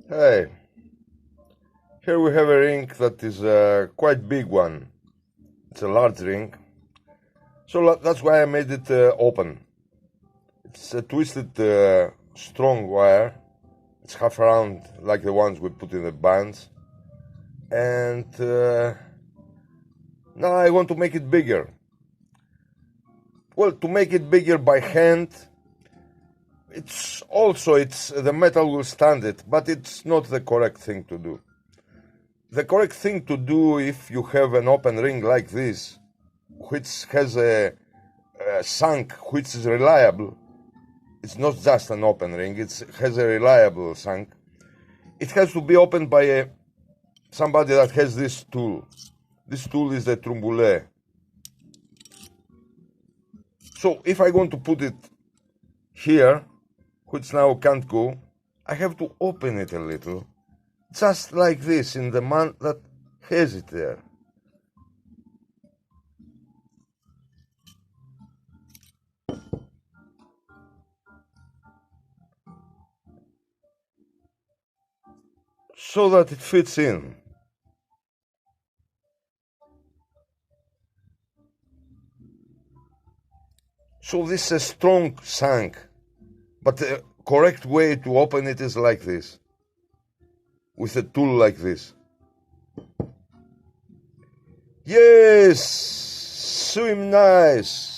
Hey, here we have a ring that is a quite big one. It's a large ring, so that's why I made it open. It's a twisted, strong wire. It's half round like the ones we put in the bands. And now I want to make it bigger. Well, to make it bigger by hand, it's the metal will stand it, but it's not the correct thing to do. The correct thing to do if you have an open ring like this, which has a shank which is reliable, it's not just an open ring, it has a reliable shank. It has to be opened by somebody that has this tool. This tool is the trumboulet. So if I want to put it here, which now can't go, I have to open it a little, just like this, in the man that has it there. So that it fits in. So this is a strong shank, but the correct way to open it is like this, with a tool like this. Yes, swim nice.